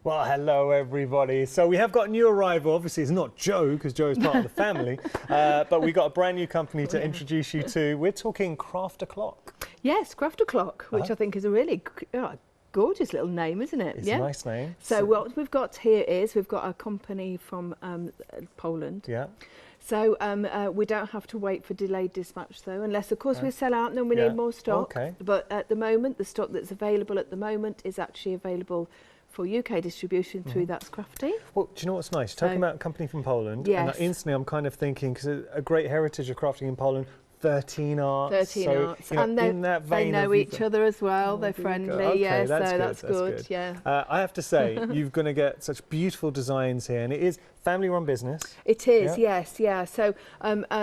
Well, hello everybody. So we have got a new arrival. Obviously it's not Joe, because Joe is part of the family, but we got a brand new company to introduce you to. We're talking Craft O'Clock. Yes, Craft O'Clock, which I think is a really gorgeous little name, isn't it? It's a nice name. So what we've got here is we've got a company from Poland. Yeah. So we don't have to wait for delayed dispatch though, unless of course we sell out and then we need more stock. Okay. But at the moment, the stock that's available at the moment is actually available for UK distribution through That's Crafty. Well, do you know what's nice? Talking about a company from Poland, yes. and instantly I'm kind of thinking, because a great heritage of crafting in Poland, 13 Arts. 13 Arts. You know, and in that vein they know each other as well, they're friendly, okay, that's good. Yeah. I have to say, you're going to get such beautiful designs here, and it is family-run business. It is, yes, yeah. So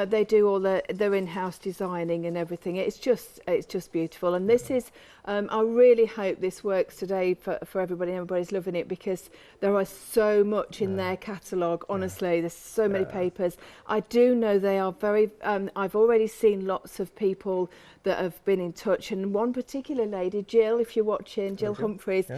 they do all their in-house designing and everything. It's just beautiful, and this is. I really hope this works today for everybody. Everybody's loving it because there are so much in their catalogue. Honestly, there's so many papers. I do know they are very. I've already seen lots of people that have been in touch, and one particular lady, Jill, if you're watching, Jill Humphreys,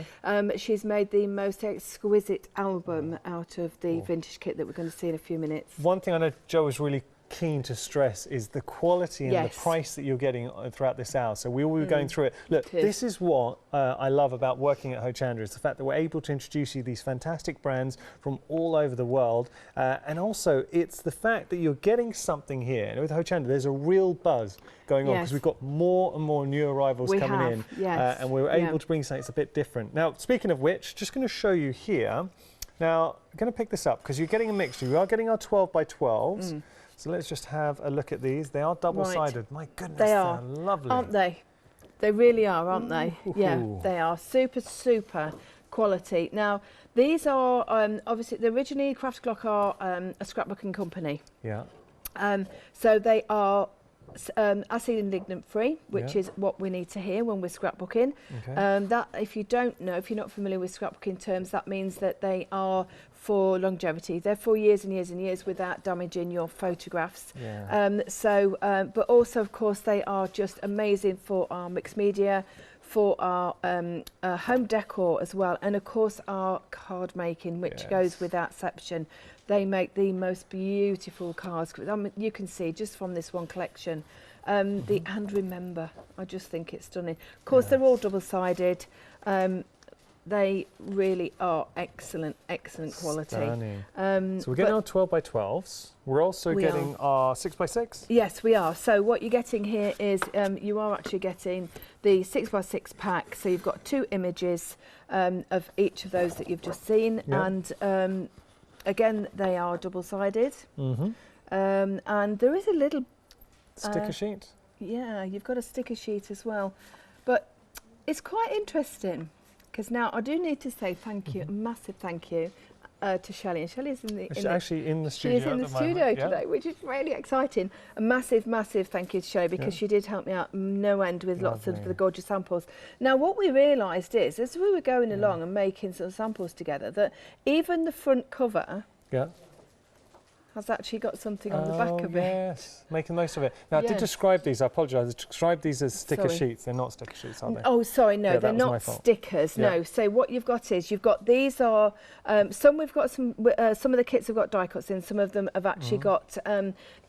she's made the most exquisite album out of the vintage kit that we're going to see in a few minutes. One thing I know Joe is really keen to stress is the quality and the price that you're getting throughout this hour. So we will be going through it. Look, this is what I love about working at Hochanda, is the fact that we're able to introduce you these fantastic brands from all over the world, and also it's the fact that you're getting something here. And with Hochanda, there's a real buzz going on because we've got more and more new arrivals coming in, and we're able to bring something that's a bit different. Now, speaking of which, just going to show you here. Now, I'm going to pick this up because you're getting a mixture. We are getting our 12 by 12s. So let's just have a look at these. They are double-sided. Right. My goodness, they are lovely. Aren't they? They really are, aren't they? Yeah, they are. Super, super quality. Now, these are, obviously, originally Craft O'Clock are a scrapbooking company. Yeah. So they are acid and lignin free, which is what we need to hear when we're scrapbooking. Okay. That, if you don't know, if you're not familiar with scrapbooking terms, that means that they are for longevity. They're for years and years and years without damaging your photographs. Yeah. But also, of course, they are just amazing for our mixed media, for our home decor as well, and of course our card making, which goes without exception. They make the most beautiful cards. You can see just from this one collection. The And Remember, I just think it's stunning. Of course, they're all double-sided. They really are excellent, excellent quality. Stunning. So we're getting our 12 by 12s. We're also getting our 6 by 6. Yes, we are. So what you're getting here is you are actually getting the 6 by 6 pack. So you've got 2 images of each of those that you've just seen, and again, they are double-sided. And there is a little sticker sheet. Yeah, you've got a sticker sheet as well, but it's quite interesting. Because now I do need to say thank you, a massive thank you to Shelley. And Shelley's actually in the studio. She's in the studio today, which is really exciting. A massive, massive thank you to Shelley, because she did help me out no end with lots of the gorgeous samples. Now, what we realised is, as we were going along and making some samples together, that even the front cover has actually got something on the back of it. Yes, making the most of it. Now, I did describe these, I apologise, I described these as sticker sheets. They're not sticker sheets, are they? Oh, sorry, no, they're not stickers, no. So what you've got is, you've got, these are, some of the kits have got die cuts in, some of them have actually got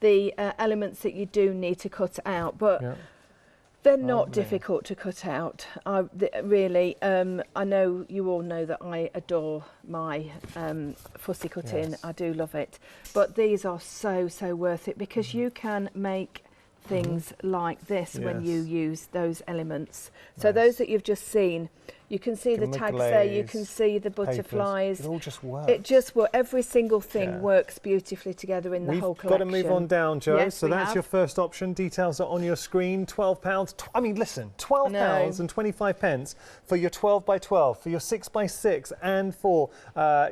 the elements that you do need to cut out, but they're not difficult to cut out. Really, I know you all know that I adore my fussy cutting. I do love it. But these are so, so worth it, because you can make things like this when you use those elements. So those that you've just seen, you can see the tags there, you can see the butterflies. Papers. It all just works. It just works. Every single thing works beautifully together in the whole collection. We've got to move on down, Joe. Yes, so that's your first option. Details are on your screen. £12. I mean, listen, £12 and 25 pence for your 12 by 12, for your 6 by 6, and for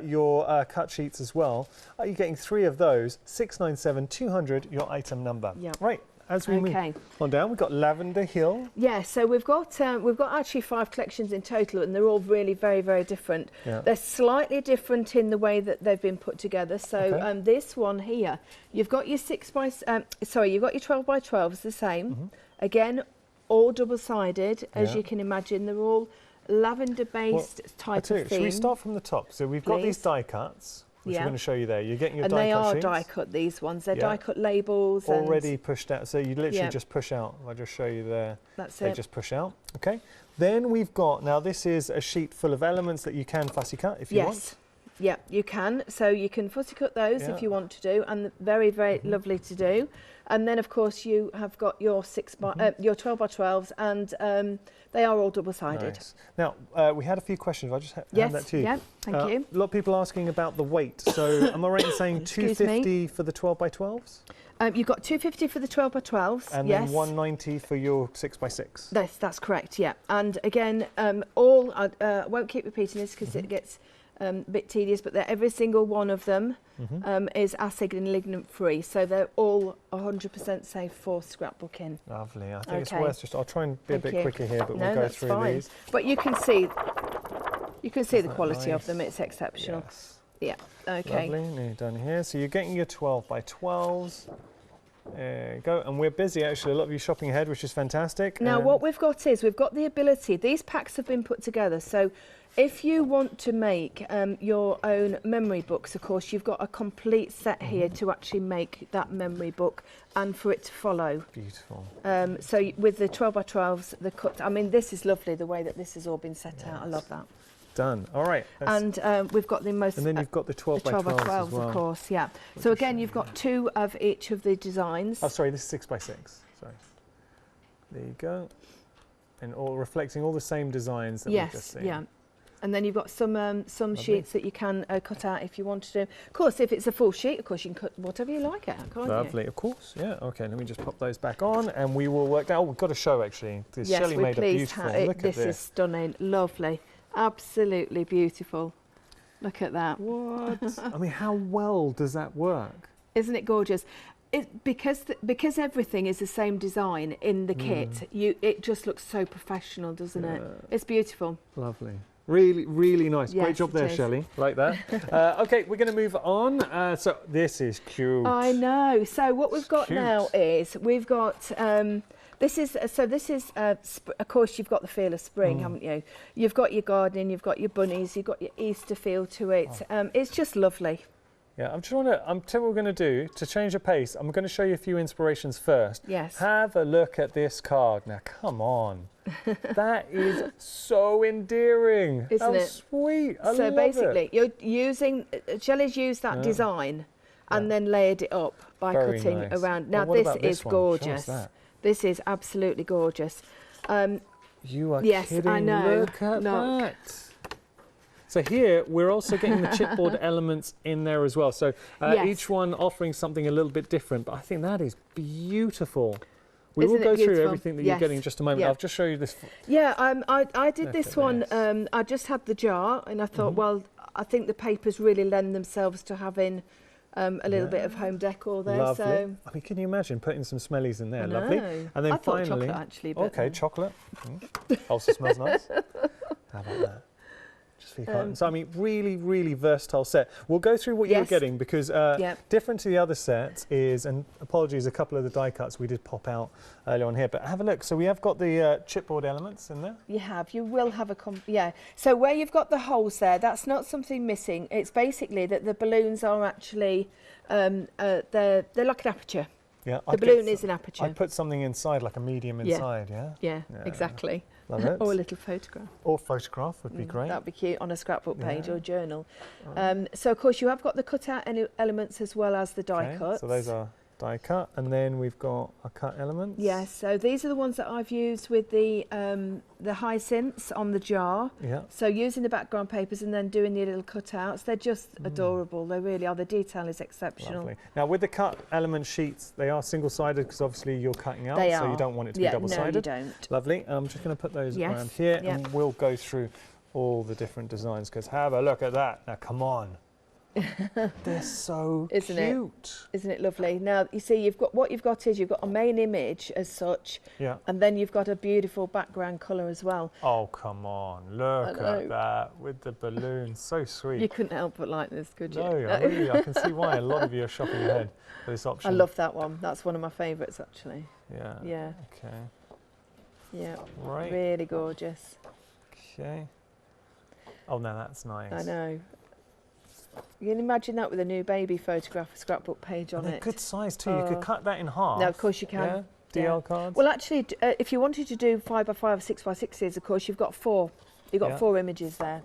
your cut sheets as well. You're getting 3 of those. 697 200, your item number. Yep. Right. As we move on down, we've got Lavender Hill. Yeah, so we've got actually 5 collections in total, and they're all really very, very different. Yeah. They're slightly different in the way that they've been put together. So this one here, you've got your you've got your 12 by 12s the same. Again, all double-sided, as you can imagine. They're all lavender-based type of theme. Should we start from the top? So we've got these die cuts, which I'm going to show you there. You're getting your die cut sheets. And they are die cut, these ones. They're die cut labels. Already pushed out. So you literally just push out. I'll just show you there. That's they just push out. Okay. Then we've got, now this is a sheet full of elements that you can fussy cut if you want. Yeah, you can. So you can fussy cut those if you want to do, and very, very lovely to do. And then, of course, you have got your 12 by 12s, and they are all double-sided. Nice. Now, we had a few questions. I'll just hand that to you. Yeah, thank you. A lot of people asking about the weight. So am I right in saying 250 for the 12 by 12s? You've got 250 for the 12 by 12s, and then 190 for your 6 by 6. That's correct, yeah. And again, I won't keep repeating this because it gets a bit tedious, but every single one of them is acid and lignin free, so they're all 100% safe for scrapbooking. Lovely. I think it's worth just. I'll try and be a bit quicker here, but we'll go through these. But you can see the quality of them. It's exceptional. Yes. Yeah. Okay. Lovely. Nearly done here. So you're getting your 12 by 12s. There you go. And we're busy actually. A lot of you shopping ahead, which is fantastic. Now what we've got is we've got the ability. These packs have been put together. So if you want to make your own memory books, of course, you've got a complete set here to actually make that memory book and for it to follow. Beautiful. So with the 12 by 12s, the cut. I mean, this is lovely the way that this has all been set out. I love that. Done. All right. And we've got the most. And then you've got the 12 by 12s as well. Of course, yeah. So again, you've got 2 of each of the designs. Oh, sorry, this is 6 by 6. Sorry. There you go. And all reflecting all the same designs that we've just seen. Yeah. And then you've got some sheets that you can cut out if you want to. Of course, if it's a full sheet, of course you can cut whatever you like out, can't you? Lovely, of course. Yeah. Okay. Let me just pop those back on, and we will work out. Oh, we've got a show actually. This Shelley made a beautiful. Look at this. This is stunning. Lovely. Absolutely beautiful. Look at that. What? I mean, how well does that work? Isn't it gorgeous? Because everything is the same design in the kit, it just looks so professional, doesn't it? It's beautiful. Lovely. Really, really nice. Yes, great job there, Shelley. Like that. Okay, we're going to move on. So this is cute. I know. So what we've got now is we've got. This is of course you've got the feel of spring, haven't you? You've got your gardening, you've got your bunnies, you've got your Easter feel to it. It's just lovely. Yeah, I'm tell you what we're going to do to change the pace. I'm going to show you a few inspirations first. Yes. Have a look at this card. Now, come on. That is so endearing. Isn't it? How sweet. I love it. So basically, you're using, Shelley's used that design and then layered it up by cutting around. Now, this is gorgeous. This is absolutely gorgeous. You are kidding. I know. Look at that. So here we're also getting the chipboard elements in there as well. So each one offering something a little bit different, but I think that is beautiful. We will go through everything that you're getting in just a moment. I'll just show you this. Yeah, I did this one. I just had the jar, and I thought, well, I think the papers really lend themselves to having a little bit of home decor there. Lovely. So I mean, can you imagine putting some smellies in there? Lovely. And then finally, chocolate actually. But okay, chocolate. Also smells nice. How about that? So I mean, really, really versatile set. We'll go through what you're getting because different to the other sets is, and apologies, a couple of the die cuts we did pop out earlier on here, but have a look. So we have got the chipboard elements in there. You will have a So where you've got the holes there, that's not something missing. It's basically that the balloons are actually they're like an aperture. Yeah, the balloon is an aperture. I'd put something inside, like a medium inside. Yeah, exactly. Love it. Or a little photograph. Or photograph would be great. That'd be cute on a scrapbook page or a journal. So of course you have got the cutout elements as well as the die cuts. So those are die cut, and then we've got our cut elements. Yes, so these are the ones that I've used with the hyacinths on the jar. Yeah. So using the background papers and then doing the little cutouts, they're just adorable. They really are. The detail is exceptional. Lovely. Now with the cut element sheets, they are single-sided because obviously you're cutting out, so you don't want it to be double-sided. No, you don't. Lovely. I'm just going to put those around here, and we'll go through all the different designs because have a look at that. Now come on. They're so cute. Isn't it lovely? Now you see, you've got a main image as such, and then you've got a beautiful background colour as well. Oh come on, look at that with the balloons, so sweet. You couldn't help but like this, could you? No, really, I can see why a lot of you are shopping ahead for this option. I love that one. That's one of my favourites actually. Yeah. Yeah. Okay. Yeah. Right. Really gorgeous. Okay. Oh, no, that's nice. I know. You can imagine that with a new baby photograph, a scrapbook page on it. Good size too. You could cut that in half. No, of course you can. Yeah? DL cards. Well, actually, if you wanted to do 5x5 or 6x6s, of course, you've got 4. You've got 4 images there.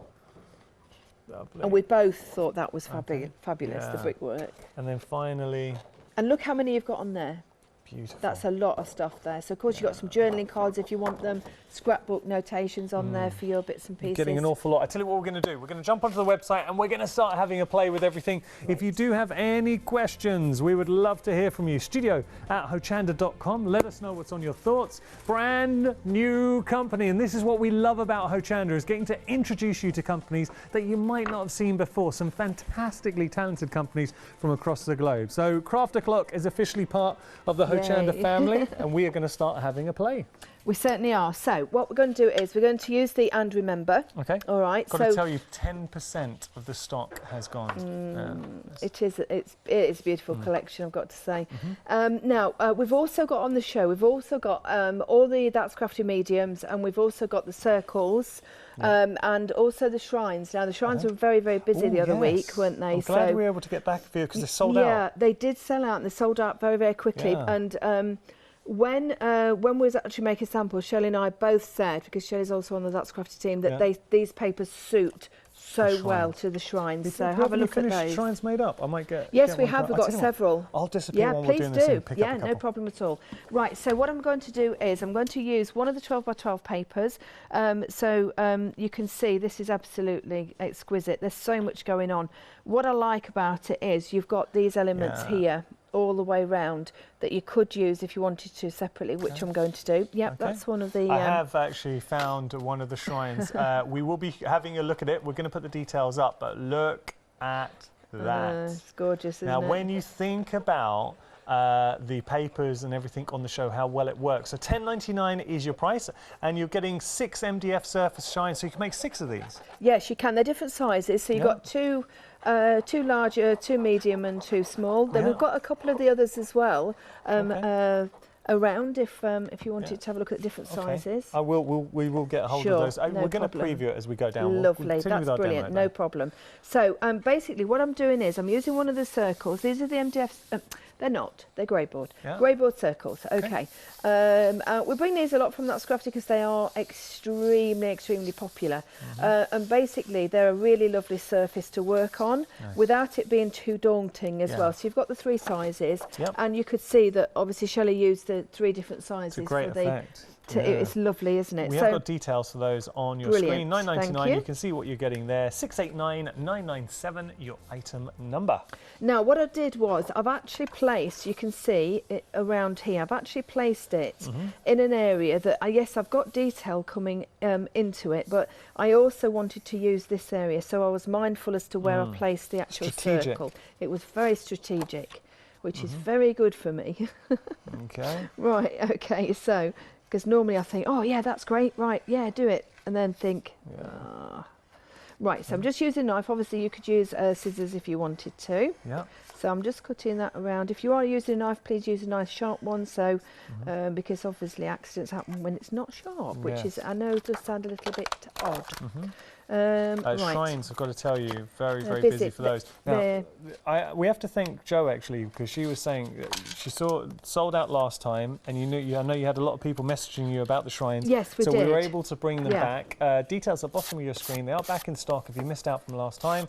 Lovely. And we both thought that was fabulous, the brickwork. And then finally... And look how many you've got on there. Beautiful. That's a lot of stuff there. So, of course, you've got some journaling cards if you want them, scrapbook notations on there for your bits and pieces. Getting an awful lot. I tell you what we're going to do. We're going to jump onto the website and we're going to start having a play with everything. Right. If you do have any questions, we would love to hear from you. studio@hochanda.com. Let us know what's on your thoughts. Brand new company. And this is what we love about Hochanda, is getting to introduce you to companies that you might not have seen before. Some fantastically talented companies from across the globe. So Craft O'Clock is officially part of the Hochanda family, and we are going to start having a play. We certainly are. So what we're going to do is we're going to use the and remember. Okay. All right. Got to tell you, 10% of the stock has gone. It is a beautiful collection, I've got to say. Now we've also got on the show. We've also got all the That's Crafty mediums, and we've also got the circles. And also the shrines. Now the shrines were very, very busy the other week, weren't they? I'm glad we were able to get back for you because they sold out. Yeah, they did sell out, and they sold out very, very quickly. Yeah. And when we was actually making samples, Shelley and I both said, because Shelley's also on the That's Crafty team, that these papers suit so well to the shrines. So have a look at those. Shrines made up? I might get. Yes, we have. We've got several. I'll disappear while we're doing this and pick up a couple. No problem at all. Right. So what I'm going to do is I'm going to use one of the 12x12 papers. You can see this is absolutely exquisite. There's so much going on. What I like about it is you've got these elements here all the way round that you could use if you wanted to separately, which I'm going to do. Yep, that's one of the... I have actually found one of the shrines. We will be having a look at it. We're going to put the details up, but look at that. It's gorgeous, isn't it? Now, when you think about the papers and everything on the show, how well it works. So $10.99 is your price, and you're getting 6 MDF surface shines, so you can make 6 of these. Yes, you can. They're different sizes. So you've got 2 larger, 2 medium and 2 small. Then we've got a couple of the others as well around if you wanted to have a look at different sizes. We will get hold of those. We're going to preview it as we go down. Lovely, that's brilliant, no problem. So basically what I'm doing is I'm using one of the circles. These are the MDF, they're not, they're grey board. Grey board circles, okay. We bring these a lot from That's Crafty because they are extremely, extremely popular. And basically they're a really lovely surface to work on without it being too daunting as well. So you've got the 3 sizes and you could see that obviously Shelley used the 3 different sizes. It's a great effect. It's lovely, isn't it? We have got details for those on your screen. $9.99. You can see what you're getting there. 689-997, your item number. Now, what I did was I've actually placed, you can see it around here, I've actually placed it in an area that, yes, I've got detail coming into it, but I also wanted to use this area. So I was mindful as to where I placed the actual circle. It was very strategic, which is very good for me. Okay. Right, okay, so... Because normally I think, oh yeah, that's great, right, yeah, do it. And then think, Right, so I'm just using a knife. Obviously you could use scissors if you wanted to. Yeah. So I'm just cutting that around. If you are using a knife, please use a nice sharp one. So, because obviously accidents happen when it's not sharp, which is, I know, does sound a little bit odd. Right. Shrines, I've got to tell you, very, very busy for those. Now, we have to thank Jo actually, because she was saying she sold out last time, and I know you had a lot of people messaging you about the shrines. Yes, we did. So we were able to bring them back. Details at the bottom of your screen. They are back in stock if you missed out from last time.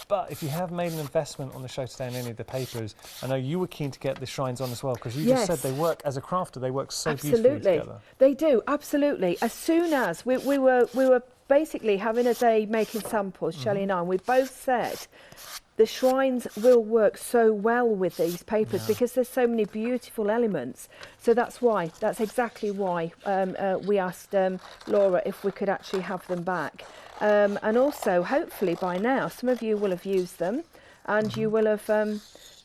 But if you have made an investment on the show today in any of the papers, I know you were keen to get the shrines on as well, because you just said they work, as a crafter, they work so beautifully together. They do, absolutely. As soon as we were basically having a day making samples, Shelley and I, and we both said the shrines will work so well with these papers because there's so many beautiful elements. So that's exactly why we asked Laura if we could actually have them back. And also, hopefully by now, some of you will have used them and you will have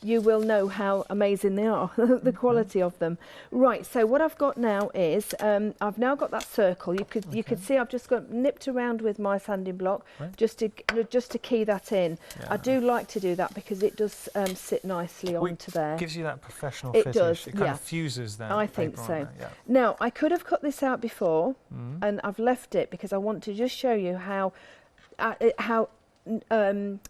you will know how amazing they are, the quality of them. Right, so what I've got now is, I've now got that circle. You could see I've just got nipped around with my sanding block, just to key that in. I do like to do that because it does sit nicely onto there. It gives you that professional finish. Does, it kind of fuses that. I think so. Now, I could have cut this out before, and I've left it because I want to just show you how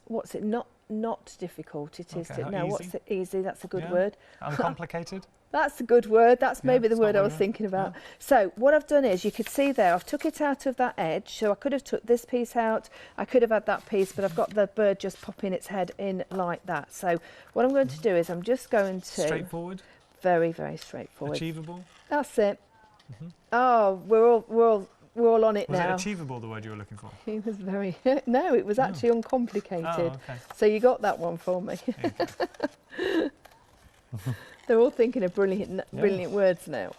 what's it, not difficult it is to, no, what's it, easy, that's a good word. Uncomplicated? That's a good word, that's maybe the word I was thinking about. So what I've done is, you could see there, I've took it out of that edge, so I could have took this piece out, I could have had that piece, but I've got the bird just popping its head in like that. So what I'm going to do is, I'm just going to... Straightforward? Very, very straightforward. Achievable? That's it. Oh, we're all on it now. Was it achievable, the word you were looking for? It was very... No, it was actually uncomplicated. Oh, okay. So you got that one for me. They're all thinking of brilliant words now.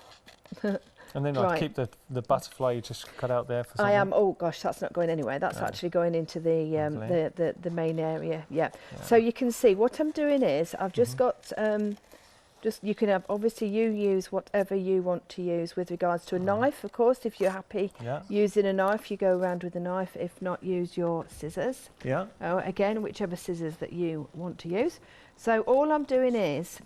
And then I'll keep the butterfly you just cut out there for something. I am. Oh gosh, that's not going anywhere. That's actually going into the main area. Yeah. So you can see what I'm doing is I've just got you can have, obviously you use whatever you want to use with regards to a knife, of course. If you're happy using a knife, you go around with a knife. If not, use your scissors. Yeah. Again, whichever scissors that you want to use. So all I'm doing is,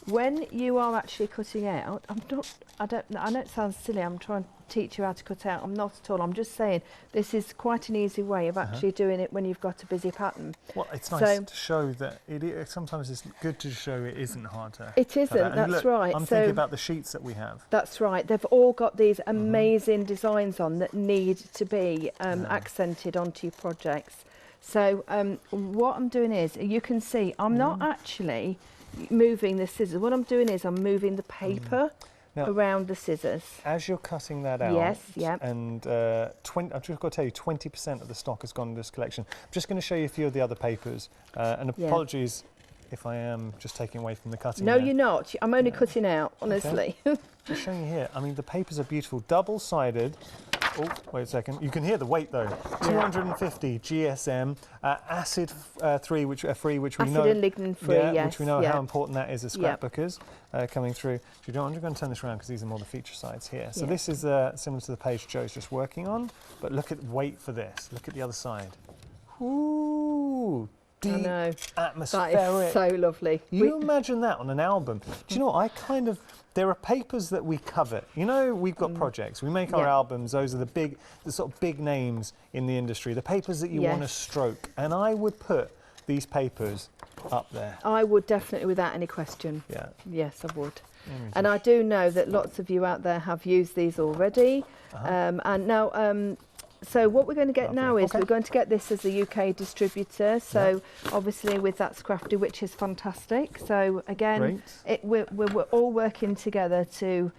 when you are actually cutting out, I know it sounds silly, I'm trying to teach you how to cut out, I'm not at all, I'm just saying this is quite an easy way of actually doing it when you've got a busy pattern. Well, it's nice to show that sometimes it's good to show it isn't hard to It isn't, that's look, right. I'm thinking about the sheets that we have. That's right, they've all got these amazing designs on that need to be accented onto your projects. So what I'm doing is, you can see, I'm not actually moving the scissors. What I'm doing is I'm moving the paper around the scissors. As you're cutting that out, and I've just got to tell you, 20% of the stock has gone into this collection. I'm just going to show you a few of the other papers, and apologies if I am just taking away from the cutting. No, you're not. I'm only cutting out, honestly. Okay. Just showing you here. I mean, the papers are beautiful, double-sided. Oh, wait a second. You can hear the weight though. 250 GSM, acid free, which we know. Acid and lignin free, yes. Which we know how important that is as scrapbookers coming through. I'm going to turn this around because these are more the feature sides here. So this is similar to the page Joe's just working on, but look at weight for this. Look at the other side. Ooh. Deep, atmospheric. That is so lovely. You imagine that on an album. Do you know what, there are papers that we covet. You know, we've got projects. We make our albums. Those are the sort of big names in the industry. The papers that you want to stroke. And I would put these papers up there. I would definitely, without any question. Yeah. Yes, I would. And I do know that lots of you out there have used these already. And now, so what we're going to get now is we're going to get this as a UK distributor. So obviously with that's Crafty, which is fantastic. So again, we're all working together to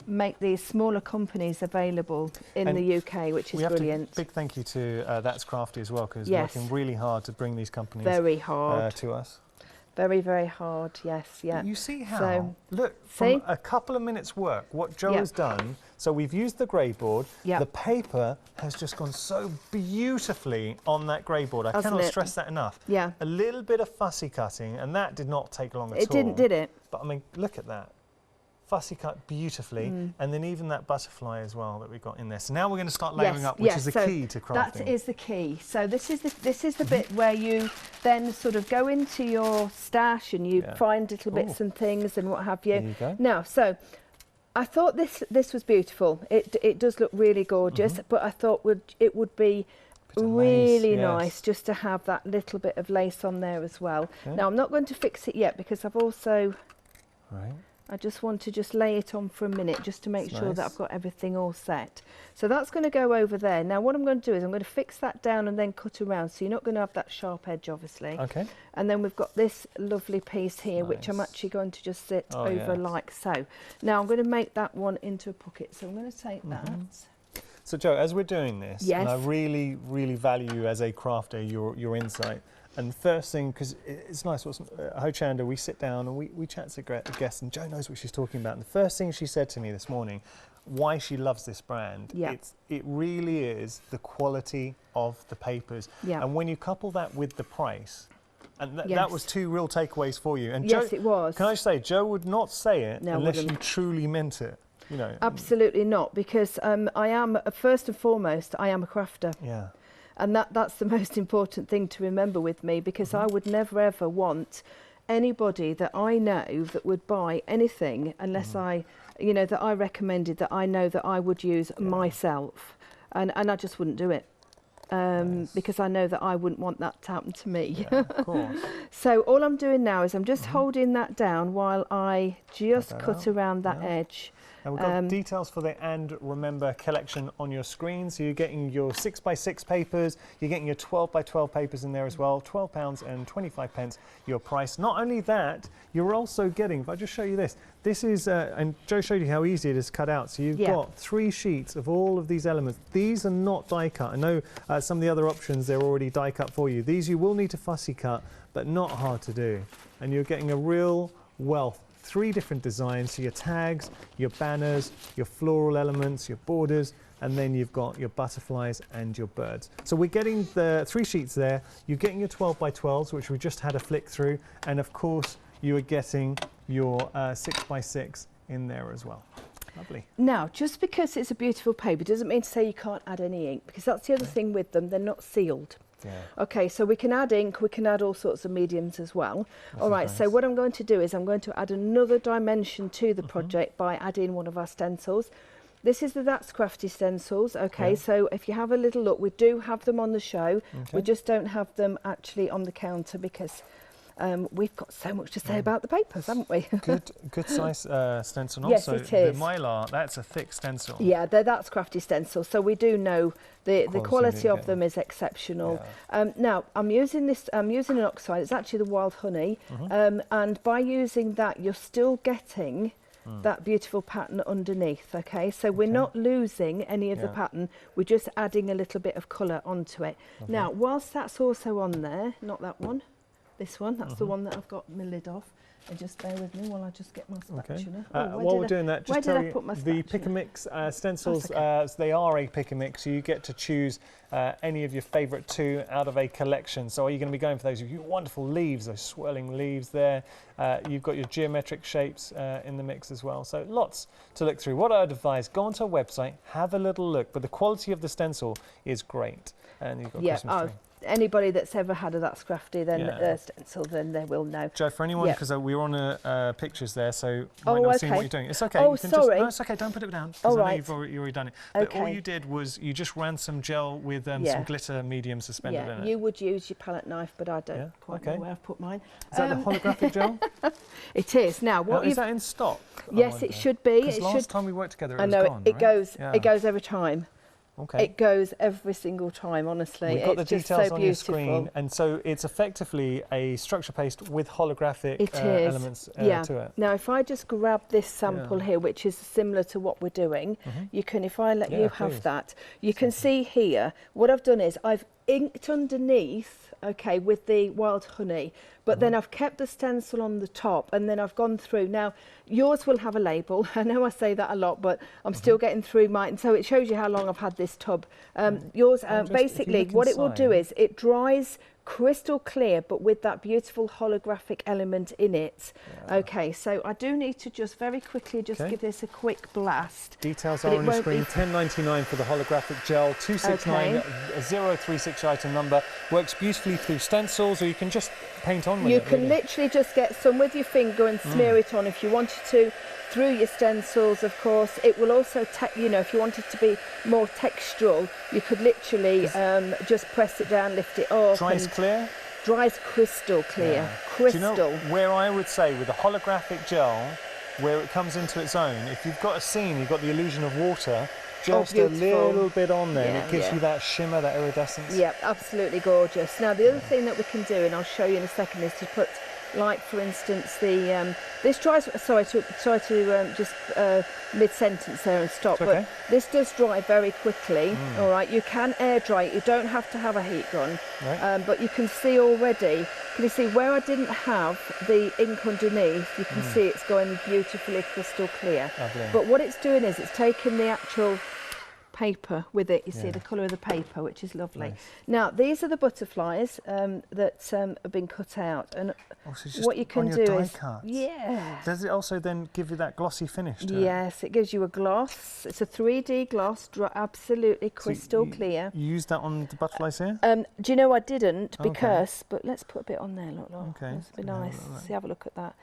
make these smaller companies available in the UK, which is brilliant. Big thank you to That's Crafty as well, because working really hard to bring these companies to us. Very, very hard, yes, yeah. You see how, look, from a couple of minutes work, what Joe has done, so we've used the grey board, the paper has just gone so beautifully on that grey board. I cannot stress that enough. Yeah. A little bit of fussy cutting, and that did not take long at all. It didn't, did it? But I mean, look at that. Fussy cut beautifully, and then even that butterfly as well that we've got in there. So now we're going to start layering up, which is the key to crafting. That is the key. So this is the bit where you then sort of go into your stash and you find little bits and things and what have you. There you go. Now, so I thought this was beautiful. It does look really gorgeous, but I thought it would be really nice just to have that little bit of lace on there as well. Okay. Now I'm not going to fix it yet because I've also I just want to just lay it on for a minute just to make sure that I've got everything all set. So that's going to go over there. Now what I'm going to do is I'm going to fix that down and then cut around. So you're not going to have that sharp edge, obviously. Okay. And then we've got this lovely piece here, which I'm actually going to just sit over like so. Now I'm going to make that one into a pocket. So I'm going to take that. So Joe, as we're doing this, and I really, really value you as a crafter, your insight. And the first thing, because it's nice, Hochanda, we sit down and we chat to guests, and Jo knows what she's talking about. And the first thing she said to me this morning, why she loves this brand, it really is the quality of the papers. And when you couple that with the price, And that was 2 real takeaways for you. And yes, Jo, it was. Can I say, Jo would not say it no, unless you truly meant it. You know. Absolutely not, because I am, first and foremost, I am a crafter. Yeah. And that's the most important thing to remember with me, because I would never ever want anybody that I know that would buy anything unless I, you know, that I recommended, that I know that I would use myself. And I just wouldn't do it. Because I know that I wouldn't want that to happen to me. Yeah, of course. So all I'm doing now is I'm just holding that down while I just cut around that edge. And we've got details for the And Remember collection on your screen. So you're getting your 6x6 papers, you're getting your 12x12 papers in there as well, £12.25 your price. Not only that, you're also getting, if I just show you this, this is, and Jo showed you how easy it is to cut out. So you've got 3 sheets of all of these elements. These are not die cut. I know some of the other options, they're already die cut for you. These you will need to fussy cut, but not hard to do. And you're getting a real wealth. 3 different designs, so your tags, your banners, your floral elements, your borders, and then you've got your butterflies and your birds. So we're getting the 3 sheets there. You're getting your 12x12s, which we just had a flick through, and of course you are getting your 6x6 in there as well. Lovely. Now, just because it's a beautiful paper doesn't mean to say you can't add any ink, because that's the other thing with them, they're not sealed. Yeah. Okay, so we can add ink, we can add all sorts of mediums as well. All right, so what I'm going to do is I'm going to add another dimension to the project by adding one of our stencils. This is the That's Crafty stencils. Okay, so if you have a little look, we do have them on the show. We just don't have them actually on the counter because we've got so much to say about the papers, haven't we? good size stencil. Yes, also, it is. the Mylar, that's a thick stencil. Yeah, That's Crafty stencils. So we do know the quality of them is exceptional. Now I'm using this. I'm using an oxide. It's actually the Wild Honey, and by using that, you're still getting that beautiful pattern underneath. Okay, so we're not losing any of the pattern. We're just adding a little bit of colour onto it. Now, whilst that's also on there, not that one. This one, that's the one that I've got my lid off. And just bear with me while I just get my spatula. While we're doing that, just tell you, the Pick and Mix stencils, they are a Pick and Mix, so you get to choose any of your favourite 2 out of a collection. So are you going to be going for those wonderful leaves, those swirling leaves there? You've got your geometric shapes in the mix as well. So lots to look through. What I'd advise, go onto our website, have a little look, but the quality of the stencil is great. And you've got Christmas tree. Anybody that's ever had a That's Crafty stencil, then they will know. Jo, for anyone, because we were on pictures there, so you might not see what you're doing. It's okay. Oh, sorry. No, it's okay. Don't put it down. Because I know you've already done it. But all you did was you just ran some gel with some glitter medium suspended in it. You would use your palette knife, but I don't quite know where I've put mine. Is that the holographic gel? It is. Now, is that in stock? Yes, it should be. Because last time we worked together, it was gone, it goes. It goes every time. Okay. It goes every single time, honestly. We've got the details on your screen, and so it's effectively a structure paste with holographic elements to it. Now, if I just grab this sample here, which is similar to what we're doing, you can, if I let you have that, you can see here, what I've done is I've inked underneath, okay, with the Wild Honey, but then I've kept the stencil on the top, and then I've gone through. Now, yours will have a label. I know I say that a lot, but I'm still getting through mine. So it shows you how long I've had this tub. Yours, basically, what it will do is it dries crystal clear, but with that beautiful holographic element in it. Okay, so I do need to just very quickly give this a quick blast. Details are on your screen. £10.99 for the holographic gel. 269036 item number. Works beautifully through stencils, or you can just paint on with it. You can literally just get some with your finger and smear it on if you wanted to. Through your stencils, of course. It will also, if you wanted to be more textural, you could literally just press it down, lift it up. Dries clear? Dries crystal clear. Crystal. Do you know where I would say with the holographic gel, where it comes into its own, if you've got a scene, you've got the illusion of water, just a little bit on there, and it gives you that shimmer, that iridescence. Yeah, absolutely gorgeous. Now, the other thing that we can do, and I'll show you in a second, is to put, like for instance, the this dries. Sorry to just mid-sentence there and stop. But this does dry very quickly. All right, you can air dry it. You don't have to have a heat gun. But you can see already. Can you see where I didn't have the ink underneath? You can see it's going beautifully crystal clear. But what it's doing is it's taking the actual paper with it. You see the colour of the paper, which is lovely. Now, these are the butterflies that have been cut out. And so what you can do is... cut. Yeah. Does it also then give you that glossy finish to it? Yes, it gives you a gloss. It's a 3D gloss, absolutely crystal clear. You use that on the butterflies here? Do you know I didn't because... But let's put a bit on there, look. Okay. That'd be nice. See, have a look at that.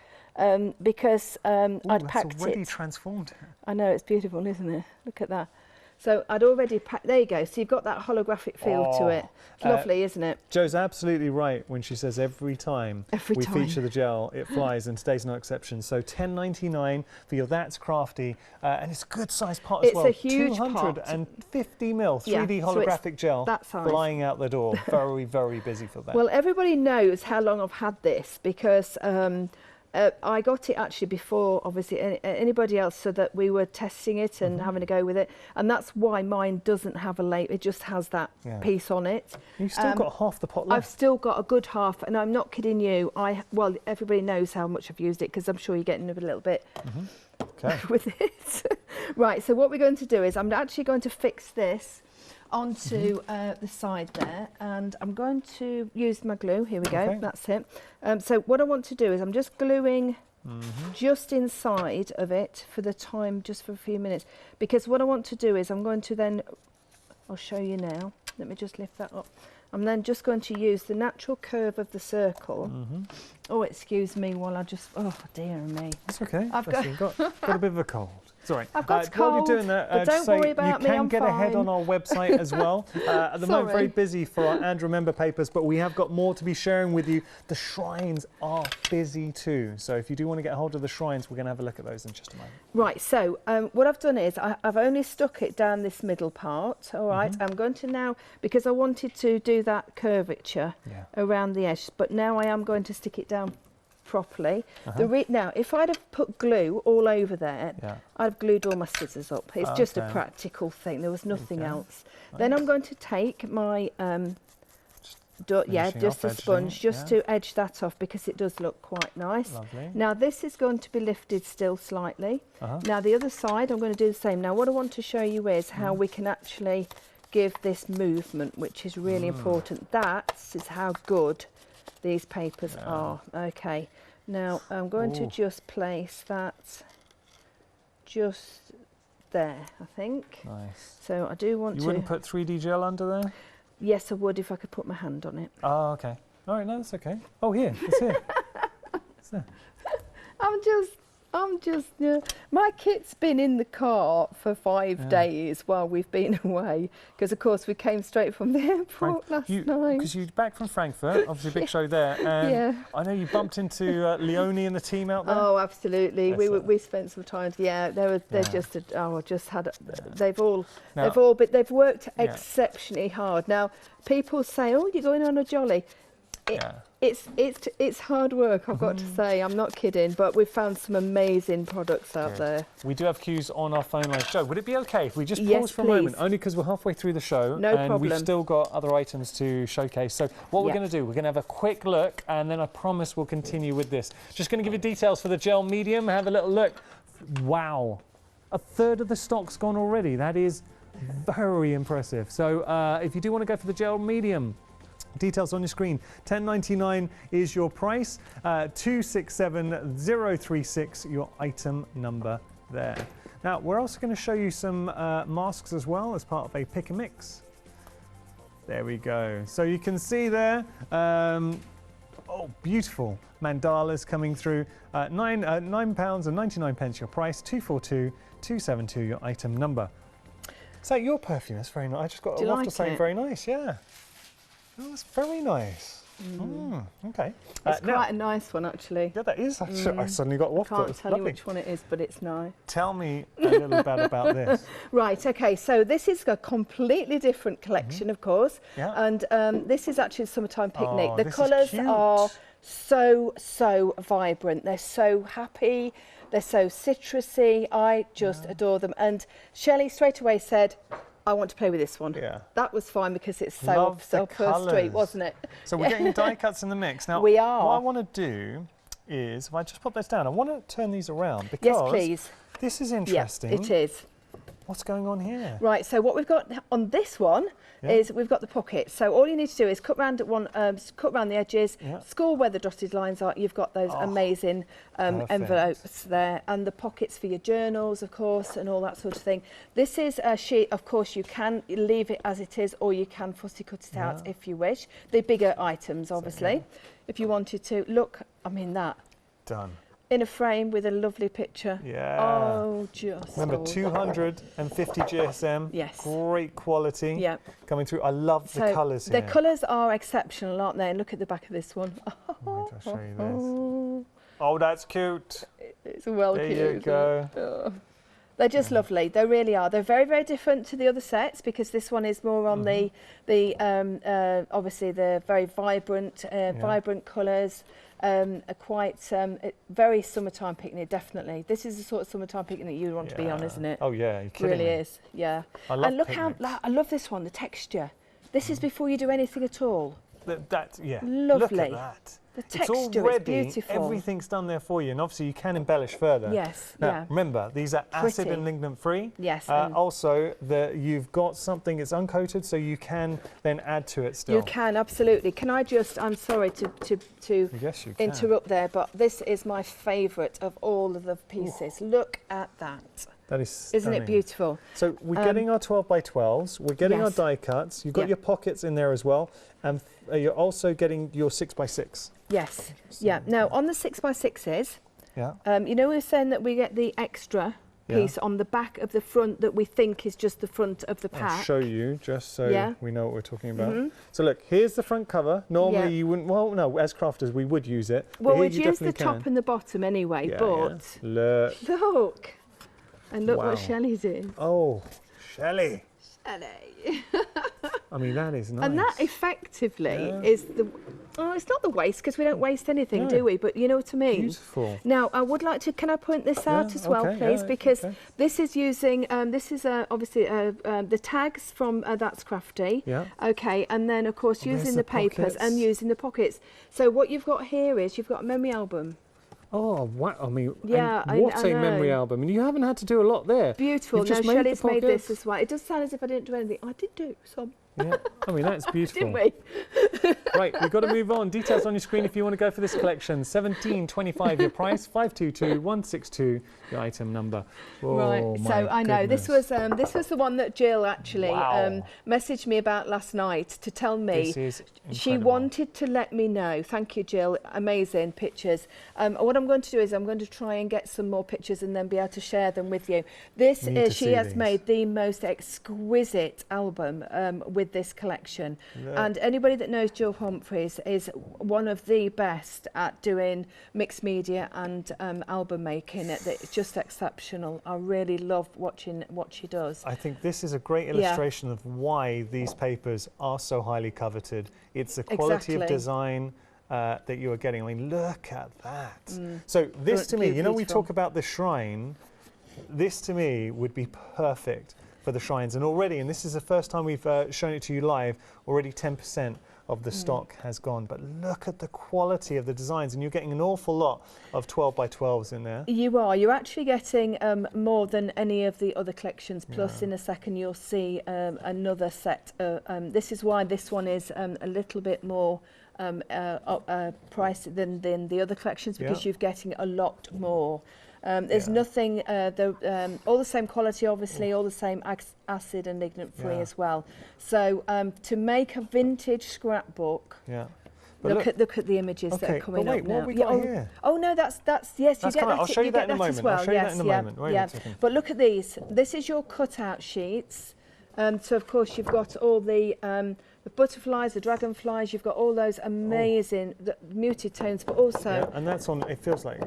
Because I'd packed it's already transformed. I know, it's beautiful, isn't it? Look at that. So I'd already packed, there you go. So you've got that holographic feel to it. It's lovely, isn't it? Jo's absolutely right when she says every time we feature the gel, it flies, and today's no exception. So $10.99 for your That's Crafty, and it's a good size pot as well. It's a huge 250 ml 3D holographic gel flying out the door. Very, very busy for that. Well, everybody knows how long I've had this because I got it actually before, obviously, anybody else, so that we were testing it and having a go with it. And that's why mine doesn't have a label. It just has that piece on it. You've still got half the pot left. I've still got a good half, and I'm not kidding you. Well, everybody knows how much I've used it because I'm sure you're getting a little bit with it. Right, so what we're going to do is I'm actually going to fix this onto the side there, and I'm going to use my glue. Here we go, that's it. So what I want to do is I'm just gluing just inside of it for the time, just for a few minutes, because what I want to do is I'm going to then, I'll show you now, let me just lift that up. I'm then just going to use the natural curve of the circle. Oh, excuse me while I just, oh dear me. It's okay, got a bit of a cold. Sorry. I've got a cold, while you're doing that, but don't worry about me, I'm You can get ahead on our website as well. At the moment, very busy for our And Remember papers, but we have got more to be sharing with you. The shrines are busy too. So if you do want to get hold of the shrines, we're going to have a look at those in just a moment. Right, so what I've done is I've only stuck it down this middle part, all right? I'm going to now, because I wanted to do that curvature around the edge, but now I am going to stick it down properly. Now, if I'd have put glue all over there, I'd have glued all my scissors up. It's just a practical thing. There was nothing else. Nice. Then I'm going to take my just a sponge to edge that off because it does look quite nice. Lovely. Now this is going to be lifted still slightly. Now the other side I'm going to do the same. Now what I want to show you is how we can actually give this movement, which is really important. That is how good these papers are. Okay, now I'm going to just place that just there, I think. Nice. So I do want to... You wouldn't put 3D gel under there? Yes, I would if I could put my hand on it. Oh, okay. All right, no, that's okay. Oh, here, it's here. It's there. I'm just, my kit's been in the car for 5 days while we've been away, because of course we came straight from the airport last night. Because you're back from Frankfurt, obviously big show there, and I know you bumped into Leonie and the team out there. Oh, absolutely. We spent some time. Yeah, they've worked exceptionally hard. Now people say, oh, you're going on a jolly. It's hard work, I've got to say. I'm not kidding, but we've found some amazing products out there. We do have cues on our phone lines. Jo, would it be okay if we just pause for a moment? Only because we're halfway through the show and we've still got other items to showcase. So what we're going to do, we're going to have a quick look, and then I promise we'll continue with this. Just going to give you details for the gel medium. Have a little look. Wow, a third of the stock's gone already. That is very impressive. So if you do want to go for the gel medium, details on your screen. $10.99 is your price. 267036, your item number there. Now, we're also going to show you some masks as well as part of a pick and mix. There we go. So you can see there, oh, beautiful mandalas coming through. £9.99 your price. 242272 your item number. Is that your perfume? That's very nice. I just got off to say very nice. Yeah. Oh, that's very nice. Okay. It's quite a nice one, actually. Yeah, that is. I suddenly got off. I can't tell you which one it is, but it's nice. Tell me a little bit about this. Right, okay. So this is a completely different collection, of course. Yeah. And this is actually a summertime picnic. The colours are so vibrant. They're so happy. They're so citrusy. I just adore them. And Shelley straight away said, I want to play with this one. Yeah. That was fine because it's so up her street, wasn't it? So we're getting die cuts in the mix. Now, we are. What I want to do is, if I just pop this down, I want to turn these around because yes, please. This is interesting. Yeah, it is. What's going on here? Right, so what we've got on this one is we've got the pockets. So all you need to do is cut round the edges, score where the dotted lines are. You've got those amazing envelopes there, and the pockets for your journals, of course, and all that sort of thing. This is a sheet. Of course, you can leave it as it is, or you can fussy cut it out if you wish. The bigger items, obviously, if you wanted to. Look, I mean that. Done. In a frame with a lovely picture. Yeah. Oh, just. Remember, 250 GSM. Yes. Great quality. Yeah. Coming through. I love the colours here. The colours are exceptional, aren't they? And look at the back of this one. I'll show you this. Oh, that's cute. It's well cute. There you go. Oh. They're just lovely. They really are. They're very, very different to the other sets because this one is more on the obviously the very vibrant colours. Quite very summertime picnic, definitely. This is the sort of summertime picnic you want to be on, isn't it? Oh yeah, you're kidding really me. Is. Yeah. I love and look picnics. I love this one. The texture. This is before you do anything at all. Yeah. Lovely. Look at that. The texture it's already, is beautiful. Everything's done there for you, and obviously you can embellish further. Yes. Now, remember, these are acid and lignin free. Yes. Also, you've got something that's uncoated, so you can then add to it still. You can, absolutely. Can I just, I'm sorry to yes, you can. interrupt there, but this is my favourite of all of the pieces. Ooh. Look at that. That is stunning. Isn't it beautiful? So we're getting our 12 by 12s, we're getting our die cuts, you've got your pockets in there as well, and you're also getting your 6 by 6. Yes, yeah. Now on the 6 by 6s, you know we were saying that we get the extra piece on the back of the front that we think is just the front of the pack. I'll show you just so we know what we're talking about. So look, here's the front cover. Normally you wouldn't, well no, as crafters we would use it. Well, we'd use the top and the bottom anyway, but look. And look what Shelley's in. Oh, Shelley. Shelley. I mean, that is nice. And that effectively is the... Oh, it's not the waste, because we don't waste anything, do we? But you know what I mean? Beautiful. Now, I would like to... Can I point this out as well, please? Because this is using... this is obviously the tags from That's Crafty. Yeah. Okay, and then, of course, using the papers and using the pockets. So what you've got here is you've got a memory album. Oh, wow. I mean, what a memory album. And you haven't had to do a lot there. Beautiful. No, Shelley's made this as well. It does sound as if I didn't do anything. I did do some. Yeah, I mean, that's beautiful. Didn't we? Right, we've got to move on. Details on your screen if you want to go for this collection. $17.25 your price, 522162 your item number. Oh, right, so I know this was the one that Jill actually messaged me about last night to tell me. This is she wanted to let me know. Thank you, Jill. Amazing pictures. What I'm going to do is I'm going to try and get some more pictures and then be able to share them with you. This is, she has made the most exquisite album with this collection. Yeah. And anybody that knows Jill Humphreys is one of the best at doing mixed media and album making. It's just exceptional. I really love watching what she does. I think this is a great illustration of why these papers are so highly coveted. It's the quality of design that you are getting. I mean, look at that. So this to me, you know, we talk about the shrine, this to me would be perfect for the shrines. And already, and this is the first time we've shown it to you live, already 10% of the stock has gone. But look at the quality of the designs, and you're getting an awful lot of 12 by 12s in there. You are. You're actually getting more than any of the other collections. Plus, in a second, you'll see another set. This is why this one is a little bit more priced than the other collections, because you're getting a lot more. There's nothing, all the same quality, obviously, all the same acid and lignin free as well. So to make a vintage scrapbook, look at the images that are coming up now. What have we got here? Oh no, that's yes, you get that. I'll show you that in a moment. I'll show you that in a moment. Wait a second. But look at these. This is your cutout sheets. So of course you've got all the butterflies, the dragonflies, you've got all those amazing muted tones, but also... and that's on, it feels like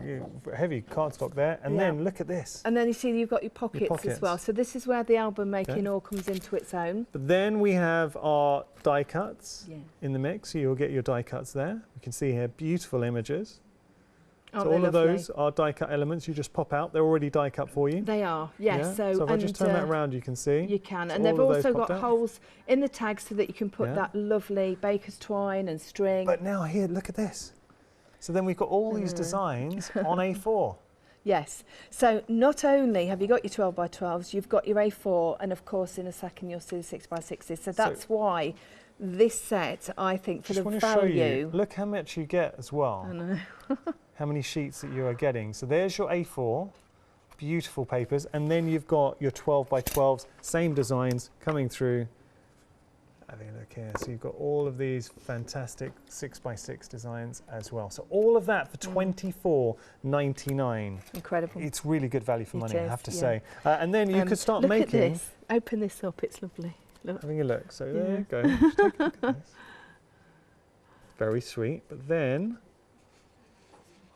heavy cardstock there, and then lock at this. And then you see you've got your pockets as well. So this is where the album making all comes into its own. But then we have our die cuts in the mix, so you'll get your die cuts there. We can see here beautiful images. So all of those are die cut elements you just pop out. They're already die cut for you. They are, yes. So if I just turn that around, you can see. You can, and they've also got holes in the tags so that you can put that lovely baker's twine and string. But now here, look at this. So then we've got all these designs on A4. Yes. So not only have you got your 12 by 12s, you've got your A4, and of course in a second you'll see the 6 by 6s. So that's why this set, I think, for the value. Show you, look how much you get as well. I know. How many sheets that you are getting. So there's your A4, beautiful papers, and then you've got your 12 by 12s, same designs coming through. Having a look here. So you've got all of these fantastic 6 by 6 designs as well. So all of that for $24.99. Incredible. It's really good value for money, I have to say. And then you could start making. Look at this. Open this up. It's lovely. Look. Having a look. So there you go. Just take a look at this. Very sweet. But then,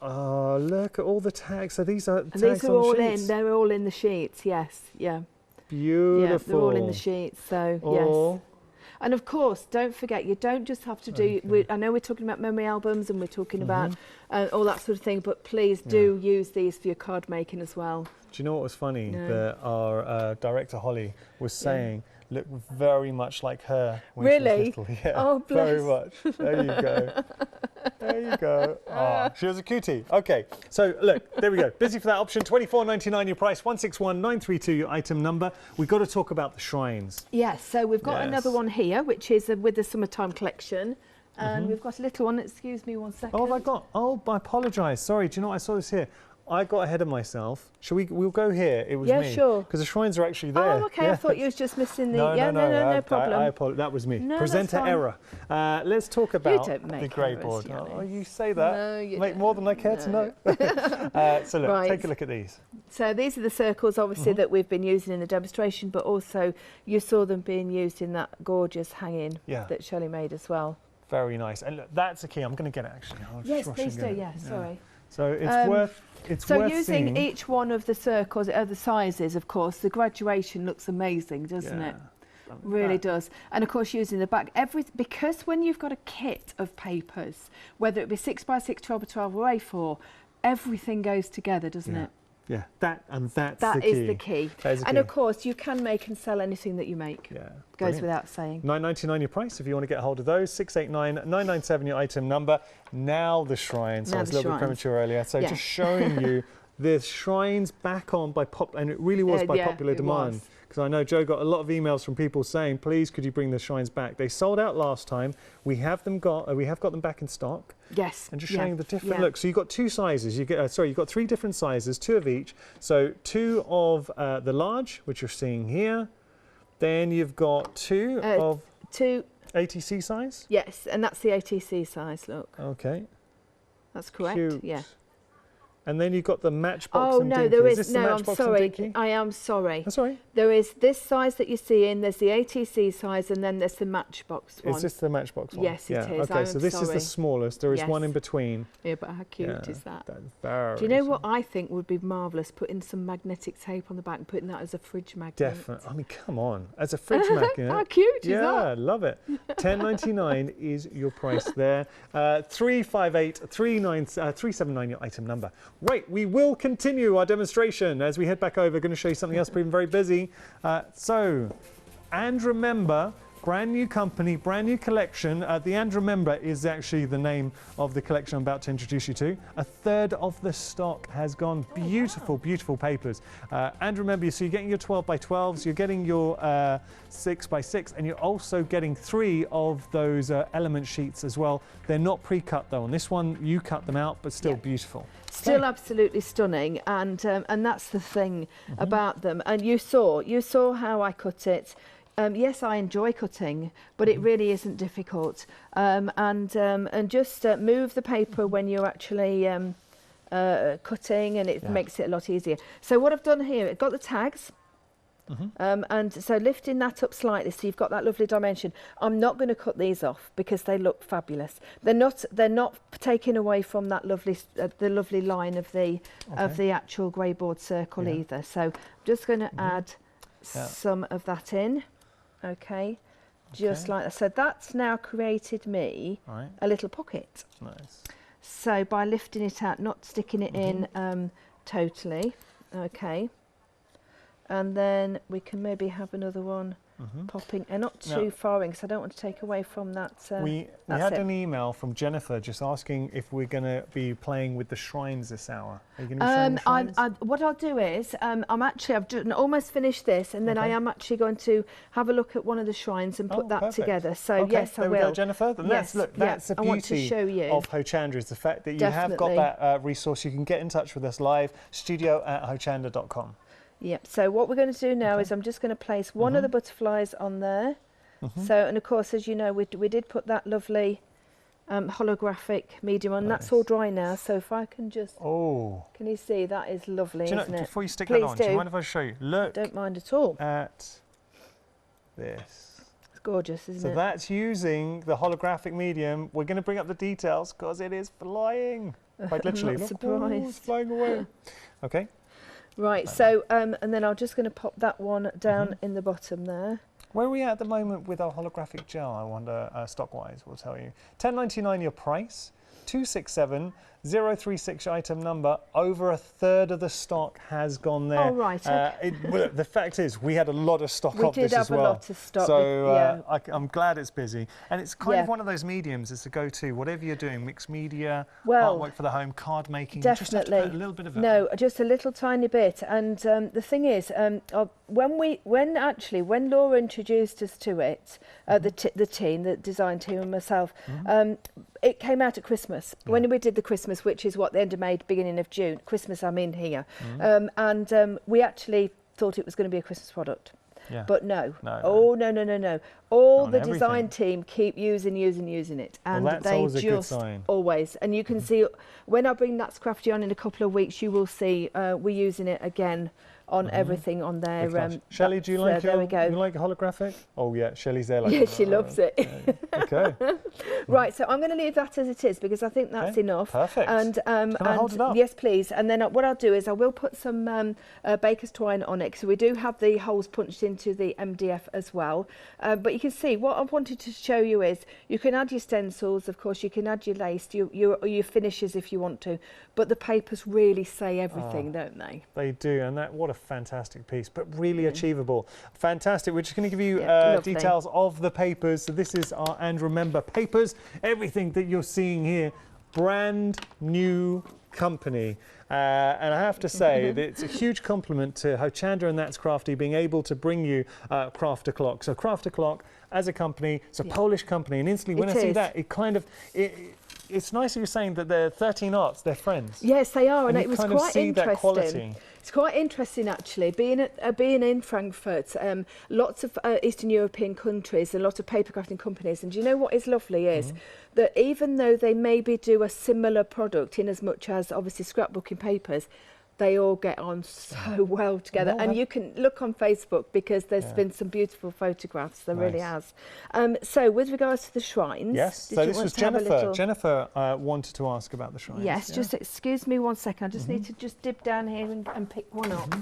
oh, look at all the tags. So these are tags these are on all the sheets. in. They're all in the sheets. Yes. Yeah. Beautiful. Yeah, they're all in the sheets. So yes. And of course, don't forget, you don't just have to do, I know we're talking about memory albums and we're talking about all that sort of thing, but please do use these for your card making as well. Do you know what was funny? That our director, Holly, was saying, look very much like her when she was little. Yeah, oh, bless. Very much. There you go. There you go. Oh, she was a cutie. Okay, so look, there we go. Busy for that option. $24.99 your price, 161932 your item number. We've got to talk about the shrines. Yes, so we've got another one here, which is with the summertime collection. And we've got a little one. Excuse me 1 second. Oh, have I got? Oh, I apologise. Sorry. Do you know what? I saw this here. I got ahead of myself. Shall we? We'll go here. It was me. Yeah, sure. Because the shrines are actually there. Oh, okay. I thought you was just missing the. No problem. I apologize. That was me. No, Presenter error. Let's talk about the grey board. Yanni. Oh, you say that. No, you make don't. More than I care to know. So look, take a look at these. So these are the circles, obviously, that we've been using in the demonstration, but also you saw them being used in that gorgeous hanging that Shelley made as well. Very nice. And look, that's the key. I'm going to get it actually. Yes, please do. Yeah, sorry. So it's worth. So using each one of the circles, the sizes, of course, the graduation looks amazing, doesn't it? Really does. And of course, using the back, because when you've got a kit of papers, whether it be 6 by 6, 12 by 12 or A4, everything goes together, doesn't it? Yeah, that's the key. That is the key. And of course, you can make and sell anything that you make. Yeah. Goes without saying. $9.99 your price if you want to get hold of those. 689-997 your item number. Now the shrines. I was a little bit premature earlier. So just showing you the shrines back on by and it really was by popular demand. Because I know Joe got a lot of emails from people saying, please, could you bring the shrines back? They sold out last time. We have got them back in stock. Yes. And just showing the different looks. So you've got two sizes. You get you've got 3 different sizes, 2 of each. So 2 of the large, which you're seeing here. Then you've got 2 of 2 ATC size. Yes, and that's the ATC size. Look. Okay. That's correct. Cute. Yeah. And then you've got the Matchbox and Dinky. There is no, I'm sorry. I am sorry. That's all right. There is this size that you're seeing, there's the ATC size, and then there's the Matchbox one. Is this the Matchbox one? Yes, it is. Okay, so this is the smallest. There is one in between. Yeah, but how cute is that? That's very Do you know what I think would be marvellous? Putting some magnetic tape on the back and putting that as a fridge magnet. Definitely. I mean, come on. As a fridge magnet. How cute is that? Yeah, love it. $10.99 is your price there. 358-379 your item number. Right, we will continue our demonstration as we head back over. Going to show you something else, proving very busy. And remember, brand new company, brand new collection. The And Remember is actually the name of the collection I'm about to introduce you to. 1/3 of the stock has gone. Beautiful, beautiful papers. And remember, so you're getting your 12 by 12s, you're getting your 6 by 6, and you're also getting 3 of those element sheets as well. They're not pre-cut though. On this one, you cut them out, but still beautiful. Still absolutely stunning, and that's the thing about them. And you saw how I cut it. Yes, I enjoy cutting, but it really isn't difficult. And just move the paper when you're actually cutting, and it makes it a lot easier. So what I've done here, I've got the tags. And so lifting that up slightly, so you've got that lovely dimension. I'm not going to cut these off because they look fabulous. They're not taking away from that lovely the lovely line of the actual grey board circle either. So I'm just going to add some of that in. Okay, just like that. So that's now created me a little pocket. Nice. So by lifting it out, not sticking it in totally. Okay. And then we can maybe have another one popping, and not too far in, because I don't want to take away from that. We had an email from Jennifer just asking if we're going to be playing with the shrines this hour. Are you going to be showing the shrines? What I'll do is, I've almost finished this, and then I am actually going to have a look at one of the shrines and put that together. So yes, I will. Go, Jennifer. That's the beauty of Hochanda, is the fact that you have got that resource. You can get in touch with us live, studio@hochanda.com. Yep, so what we're going to do now is I'm just going to place one of the butterflies on there. So, and of course, as you know, we did put that lovely holographic medium on. That's all dry now, so if I can just... Oh. Can you see? That is lovely, isn't it? Before you stick that on, do you mind if I show you? Look. Don't mind at all. At this. It's gorgeous, isn't it? So that's using the holographic medium. We're going to bring up the details because it is flying. Quite literally. I'm not surprised. It's flying away. Okay. Right, so, and then I'm just going to pop that one down in the bottom there. Where are we at the moment with our holographic gel, I wonder, stock-wise, we'll tell you. £10.99 your price, 267036 item number, over a third of the stock has gone there. Oh, right, okay. Well, the fact is, we had a lot of stock of this as well. We did have a lot of stock. So I'm glad it's busy. And it's kind of one of those mediums, it's a go-to, whatever you're doing, mixed media, artwork for the home, card making. Definitely. Just have to put a little bit of it. No, just a little tiny bit. And the thing is, when Laura introduced us to it, the team, the design team and myself, it came out at Christmas, when we did the Christmas, which is what the end of May, beginning of June. Christmas, I mean here. And we actually thought it was going to be a Christmas product. Yeah. But no. Oh, no. All the design team keep using it. And that's they always a good just sign. Always. And you can see, when I bring that Crafty on in a couple of weeks, you will see we're using it again on everything on there. Shelley, do you like you like holographic? Oh yeah, Shelley's there. Like, yeah, she loves it. Okay. Right, so I'm going to leave that as it is because I think that's enough. Perfect. And can I hold it up? Yes, please. And then what I'll do is I will put some baker's twine on it, because we do have the holes punched into the MDF as well. But you can see what I wanted to show you is you can add your stencils, of course, you can add your lace, your finishes if you want to, but the papers really say everything, don't they? They do, and what a fantastic piece, but really achievable. Fantastic. We're just going to give you details of the papers. So this is our And Remember papers. Everything that you're seeing here, brand new company. And I have to say that it's a huge compliment to Hochanda and That's Crafty being able to bring you Craft O'Clock. So Craft O'Clock as a company, it's a Polish company, and instantly when I see that, it kind of... It's nice that you're saying that they're 13 Arts, they're friends. Yes, they are, and it was quite interesting. That quality. It's quite interesting, actually, being in Frankfurt, lots of Eastern European countries and lots of paper crafting companies. And do you know what is lovely is that even though they maybe do a similar product in as much as obviously scrapbooking papers, they all get on so well together. And you can look on Facebook because there's been some beautiful photographs. There really has. So with regards to the shrines... Yes, so this was Jennifer. Jennifer wanted to ask about the shrines. Yes, just excuse me one second. I just need to just dip down here and pick one up.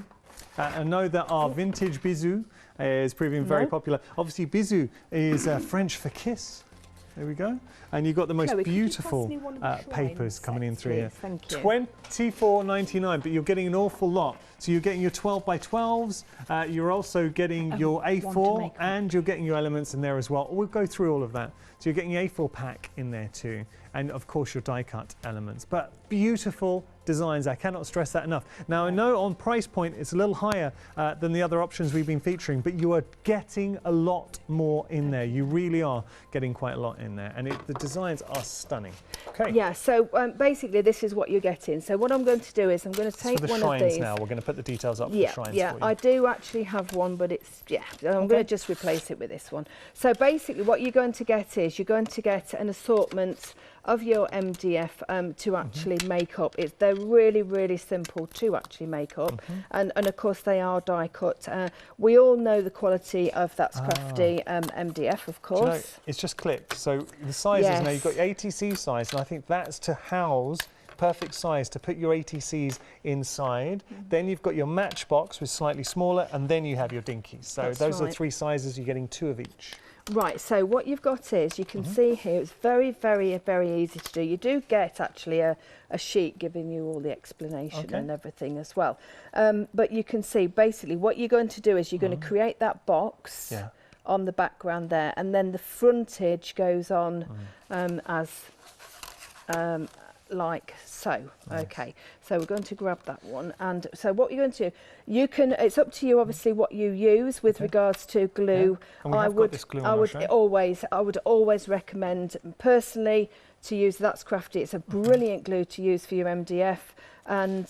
I know that our vintage bisou is proving very popular. Obviously, bisou is French for kiss. There we go. And you've got the most beautiful papers coming in through here. Thank you. £24.99, but you're getting an awful lot. So you're getting your 12 by 12s, you're also getting your A4, and you're getting your elements in there as well. We'll go through all of that. So you're getting your A4 pack in there too. And of course your die cut elements. But beautiful designs, I cannot stress that enough. Now I know on price point it's a little higher than the other options we've been featuring, but you are getting a lot more in there. You really are getting quite a lot in there, and the designs are stunning. Okay. Yeah, so basically this is what you're getting. So what I'm going to do is I'm going to take one of these. Now we're going to put the details up for the shrines for you. I do actually have one, but it's, I'm going to just replace it with this one. So basically what you're going to get is you're going to get an assortment of your MDF to actually make up. They're really, really simple to actually make up. And of course they are die cut. We all know the quality of That's Crafty MDF, of course. You know, it's just clipped. So the sizes, now you've got your ATC size, and I think that's to house, perfect size to put your ATCs inside. Then you've got your matchbox with slightly smaller, and then you have your dinkies. So those are 3 sizes, you're getting 2 of each. Right, so what you've got is, you can see here, it's very, very, very easy to do. You do get actually a sheet giving you all the explanation and everything as well. But you can see basically what you're going to do is you're going to create that box on the background there, and then the frontage goes on as like so. Nice. Okay, so we're going to grab that one, and so what you're going to do, you can, it's up to you obviously what you use with regards to glue. Yeah. And we have got this glue I would always recommend personally to use That's Crafty. It's a brilliant glue to use for your MDF, and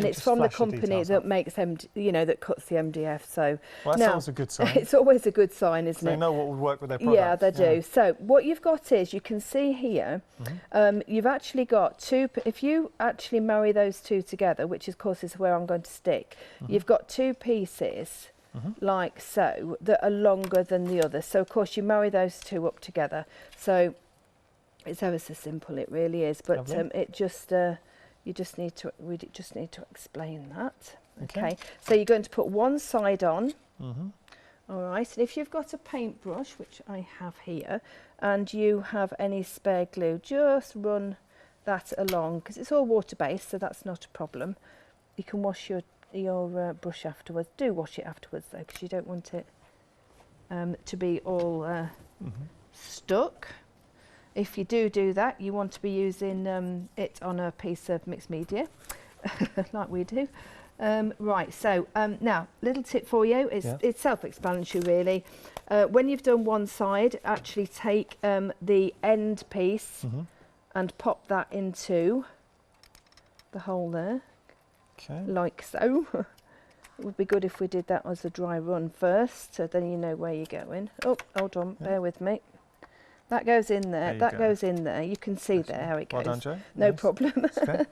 it's from the company that makes that cuts the MDF. So well, that's always a good sign. It's always a good sign, isn't it? They know what would work with their product. Yeah, they do. So what you've got is, you can see here, you've actually got two. If you actually marry those two together, which of course is where I'm going to stick, you've got two pieces like so that are longer than the other. So of course you marry those two up together. So it's ever so simple, it really is. But it just we just need to explain that. Okay. So you're going to put one side on. All right. And if you've got a paintbrush, which I have here, and you have any spare glue, just run that along, because it's all water based, so that's not a problem. You can wash your brush afterwards. Do wash it afterwards though, because you don't want it to be all stuck. If you do that, you want to be using it on a piece of mixed media, like we do. Right, so now, little tip for you, it's self-explanatory really. When you've done one side, actually take the end piece and pop that into the hole there, like so. It would be good if we did that as a dry run first, so then you know where you're going. Oh, hold on, bear with me. That goes in there, that goes in there. You can see there how it goes. Well done, Jo. No problem. Okay.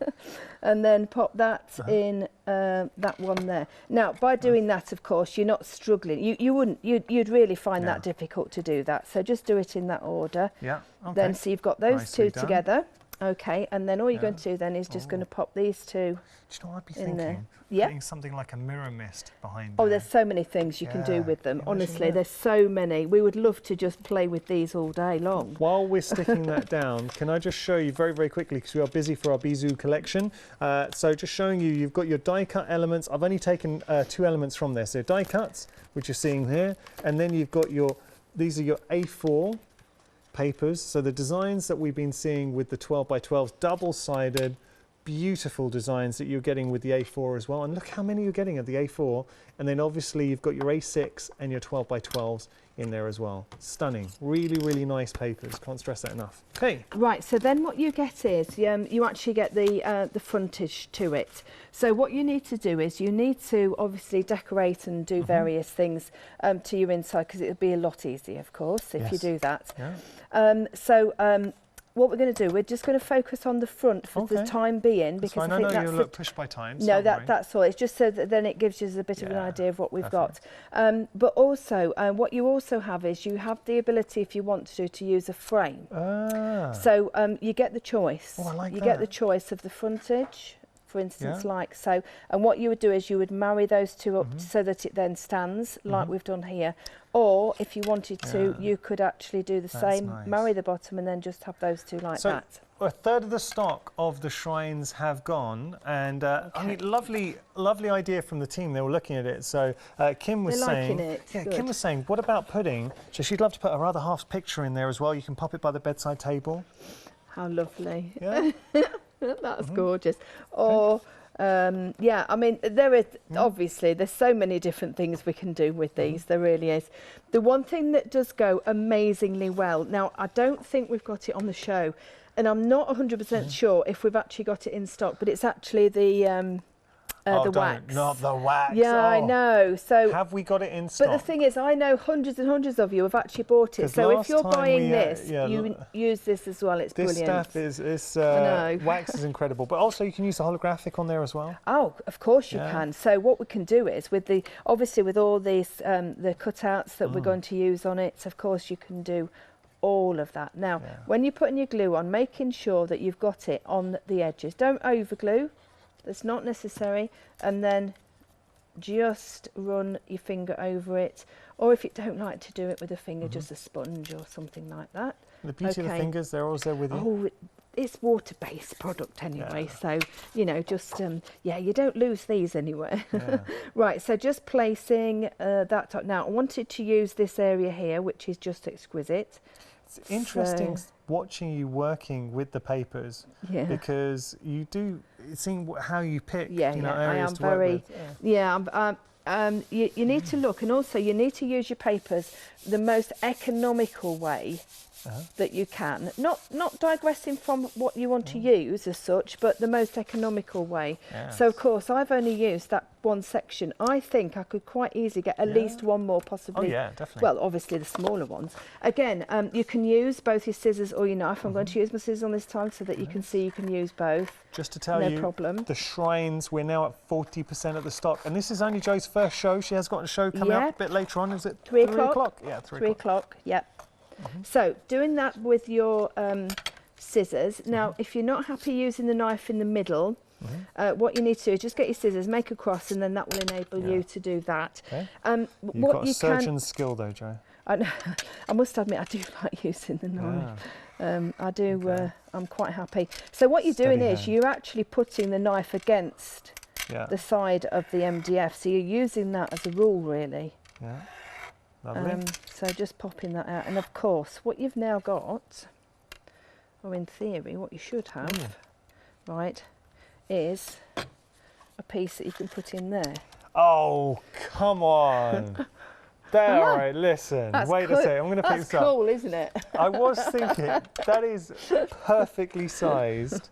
And then pop that in that one there. Now, by doing that, of course, you're not struggling. You'd really find that difficult to do that. So just do it in that order. Yeah. Okay. Then, so you've got those two together. Okay, and then all you're going to do then is just going to pop these two in there. Do you know what I'd be thinking? Putting something like a mirror mist behind there. Oh, there's so many things you can do with them. Honestly, there's so many. We would love to just play with these all day long. While we're sticking that down, can I just show you very, very quickly, because we are busy for our Bizou collection. So just showing you, you've got your die cut elements. I've only taken 2 elements from there. So die cuts, which you're seeing here, and then you've got these are your A4 papers. So the designs that we've been seeing with the 12x12s, double-sided, beautiful designs that you're getting with the A4 as well. And look how many you're getting of the A4. And then obviously you've got your A6 and your 12x12s in there as well. Stunning. Really, really nice papers. Can't stress that enough. Okay. Right, so then what you get is you actually get the frontage to it. So what you need to do is you need to obviously decorate and do various things to your inside, because it'll be a lot easier, of course, if you do that. Yeah. What we're going to do, we're just going to focus on the front for the time being, because I think that's you look pushed by time. No, that's all. It's just so that then it gives you a bit of an idea of what we've got. But also, what you also have is you have the ability, if you want to use a frame. So you get the choice. Oh, I like that. You get the choice of the frontage, for instance, like so. And what you would do is you would marry those two up so that it then stands, like we've done here. Or if you wanted to, you could actually do the same, marry the bottom and then just have those two like that. A third of the stock of the shrines have gone, and I mean, lovely idea from the team. They were looking at it. So Kim was saying, Kim was saying, what about putting? So she'd love to put her other half's picture in there as well. You can pop it by the bedside table. How lovely! Yeah, that's gorgeous. Or. Yeah, I mean, there is obviously there's so many different things we can do with these. There really is. The one thing that does go amazingly well. Now, I don't think we've got it on the show, and I'm not 100% sure if we've actually got it in stock. But it's actually the wax. Not the wax. Yeah, I know. So have we got it in stock? But the thing is, I know hundreds and hundreds of you have actually bought it. So if you're buying this, you use this as well. It's brilliant. This stuff is wax is incredible. But also you can use the holographic on there as well. Oh, of course you can. So what we can do is with obviously with all these the cutouts that we're going to use on it, of course you can do all of that. Now, when you're putting your glue on, making sure that you've got it on the edges. Don't over glue. That's not necessary, and then just run your finger over it, or if you don't like to do it with a finger, just a sponge or something like that. The beauty of the fingers, they're always there with you. Oh, it's water-based product anyway, so you know, just you don't lose these anywhere. Right, so just placing that top. Now I wanted to use this area here, which is just exquisite. It's interesting watching you working with the papers, because you do seeing how you pick areas to work with. You need to look, and also you need to use your papers the most economical way that you can. Not digressing from what you want to use as such, but the most economical way. So of course I've only used that one section. I think I could quite easily get at least one more, possibly. Oh yeah, definitely. Well, obviously the smaller ones. Again, you can use both your scissors or your knife. I'm going to use my scissors on this time so that you can see you can use both. Just to tell you, the shrines, we're now at 40% of the stock, and this is only Jo's first show. She has got a show coming up a bit later on. Is it 3 o'clock? Yeah, 3 o'clock. Yep. So doing that with your scissors. Now, if you're not happy using the knife in the middle, what you need to do is just get your scissors, make a cross, and then that will enable you to do that. You've got a surgeon's skill though, Jo. I must admit, I do like using the knife. I do. I'm quite happy. So what you're doing is you're actually putting the knife against the side of the MDF. So you're using that as a rule, really. Yeah. Lovely. So just popping that out, and of course what you've now got, or in theory what you should have, right, is a piece that you can put in there. Oh, come on. There, all right, listen, wait a second, I'm going to pick this up. That's cool, isn't it? I was thinking, that is perfectly sized.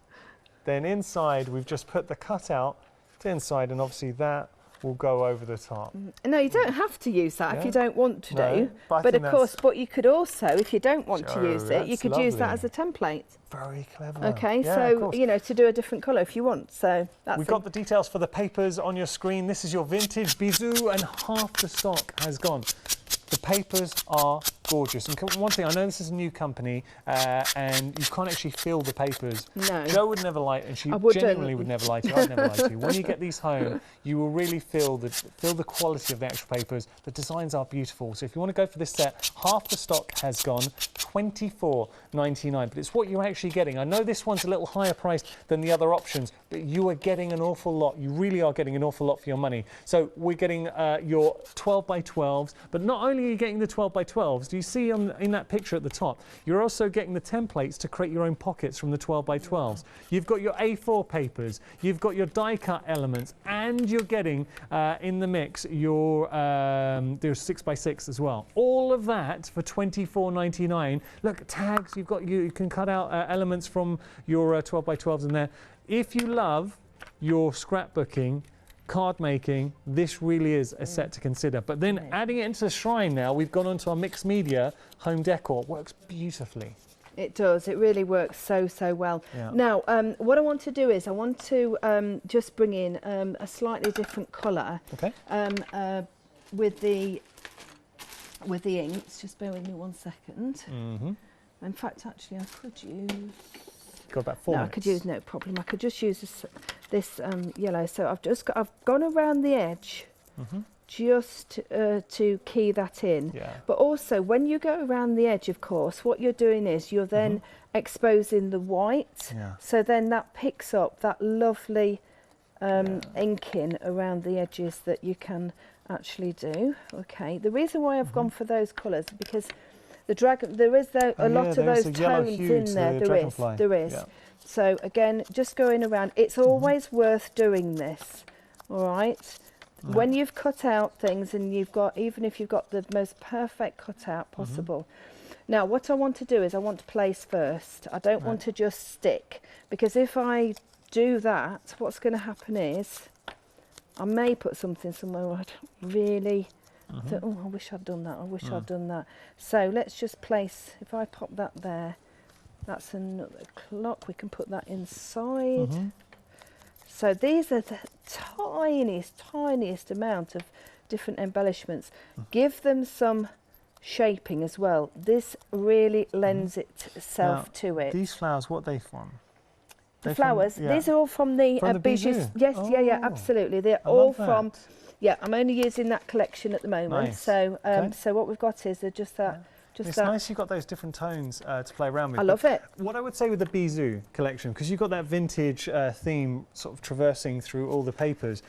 Then inside we've just put the cutout to inside, and obviously that will go over the top. No, you don't have to use that if you don't want to do. But of course, but you could also, if you don't want to use it, you could use that as a template. Very clever. Okay, so, you know, to do a different colour if you want. So that's We've got the details for the papers on your screen. This is your vintage Bisou, and half the stock has gone. The papers are gorgeous. And one thing, I know this is a new company, and you can't actually feel the papers. No. Jo would never lie, and she genuinely would never lie to you. I'd never lie to you. When you get these home, you will really feel the quality of the actual papers. The designs are beautiful. So if you want to go for this set, half the stock has gone, $24.99. But it's what you're actually getting. I know this one's a little higher priced than the other options, but you are getting an awful lot. You really are getting an awful lot for your money. So we're getting your 12 by 12s, but not only are you getting the 12 by 12s, do you see in that picture at the top, you're also getting the templates to create your own pockets from the 12 by 12s. You've got your A4 papers, you've got your die cut elements, and you're getting in the mix your there's 6 by 6 as well. All of that for $24.99. Look, tags, you can cut out elements from your 12 by 12s in there. If you love your scrapbooking, card making, this really is a set to consider. But then adding it into the shrine now, we've gone onto our mixed media home decor. Works beautifully. It does. It really works so well. Yeah. Now, what I want to do is I want to just bring in a slightly different colour. Okay. With the inks. Just bear with me 1 second. In fact, actually, I could use. Got about 4 minutes. I could use no problem. I could just use this yellow. So I've gone around the edge just to key that in. Yeah. But also, when you go around the edge, of course, what you're doing is you're then exposing the white. Yeah. So then that picks up that lovely inking around the edges that you can actually do. Okay. The reason why I've gone for those colours is because there is a lot of those tones in there. There is. Yeah. So again, just going around. It's always worth doing this. All right. Yeah. When you've cut out things, and even if you've got the most perfect cutout possible. Now, what I want to do is I want to place first. I don't want to just stick, because if I do that, what's going to happen is I may put something somewhere where I don't really. Oh, I wish I'd done that. I wish I'd done that. So let's just place, if I pop that there, that's another clock. We can put that inside. So these are the tiniest amount of different embellishments. Give them some shaping as well. This really lends itself to it. These flowers, what are they from? The flowers, these are all from the Bijou. Yes, yeah, absolutely. They're all from. Yeah, I'm only using that collection at the moment. Nice. So, so what we've got is just It's nice you've got those different tones to play around with. I love it. What I would say with the Bisou collection, because you've got that vintage theme sort of traversing through all the papers,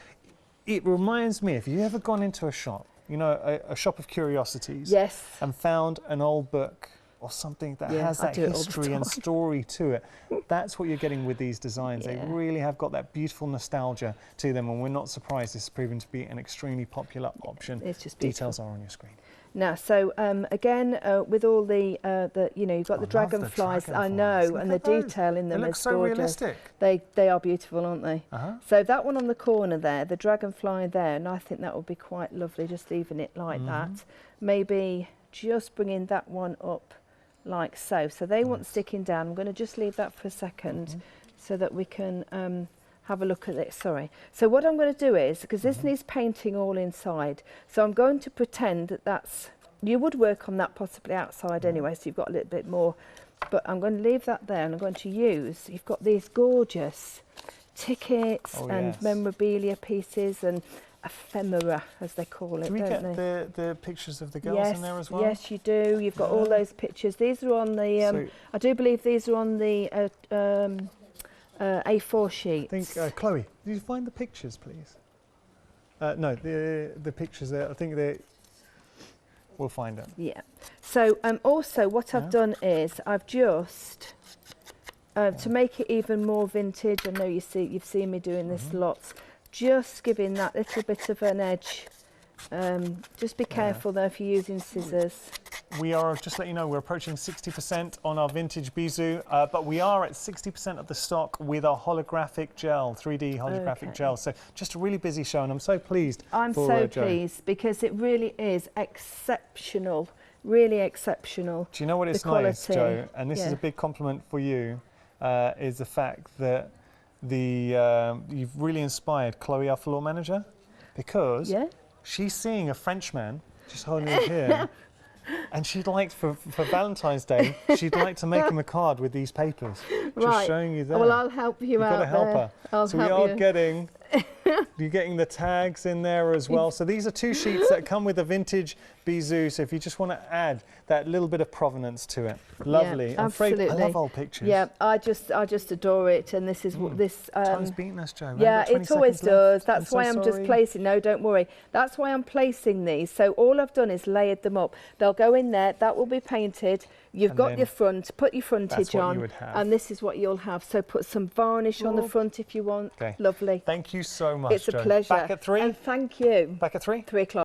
it reminds me, if you've ever gone into a shop, you know, a shop of curiosities, yes, and found an old book or something that has that history and story to it, that's what you're getting with these designs. They really have got that beautiful nostalgia to them, and we're not surprised this has proven to be an extremely popular option. It's just Details are on your screen. Now, so again, with all the you know, you've got the dragonflies, I know, and the detail in them is so gorgeous. Realistic. They are beautiful, aren't they? So that one on the corner there, the dragonfly there, and I think that would be quite lovely, just leaving it like that. Maybe just bringing that one up like so. So they want sticking down. I'm going to just leave that for a second so that we can have a look at it. Sorry. So what I'm going to do is, because this needs painting all inside, so I'm going to pretend that that's, you would work on that possibly outside anyway, so you've got a little bit more, but I'm going to leave that there, and I'm going to use, you've got these gorgeous tickets and memorabilia pieces and ephemera, as they call it, do we don't get they? the pictures of the girls in there as well? Yes, you do. You've got all those pictures. These are on the, I do believe these are on the A4 sheets. I think, Chloe, did you find the pictures, please? No, the pictures there, I think we'll find them. Yeah. So also what I've done is I've just, to make it even more vintage, I know you've seen me doing this lots, just giving that little bit of an edge. Just be careful though if you're using scissors. We are, just to let you know, we're approaching 60% on our vintage Bisou, but we are at 60% of the stock with our holographic gel, 3D holographic gel. So just a really busy show, and I'm so pleased. I'm so pleased because it really is exceptional, really exceptional. Do you know what it's nice, Jo? And this is a big compliment for you, is the fact that you've really inspired Chloe, our floor manager, because she's seeing a Frenchman just holding it here, and she'd like, for Valentine's Day, she'd like to make him a card with these papers. Just showing you there. Well, I'll help you out. You've got to help her. So we are getting, you're getting the tags in there as well. So these are 2 sheets that come with a vintage Bisou. So if you just want to add that little bit of provenance to it, lovely. Yeah, I'm afraid I love old pictures. Yeah, I just adore it, and this is this. Time's beaten us, Jo. Yeah, it always does. That's why I'm just placing. No, don't worry. That's why I'm placing these. So all I've done is layered them up. They'll go in there. That will be painted. You've got your front. Put your frontage on, and this is what you'll have. So put some varnish on the front if you want. Lovely. Thank you so much. It's a pleasure. Back at 3. And thank you. Back at 3. 3 o'clock.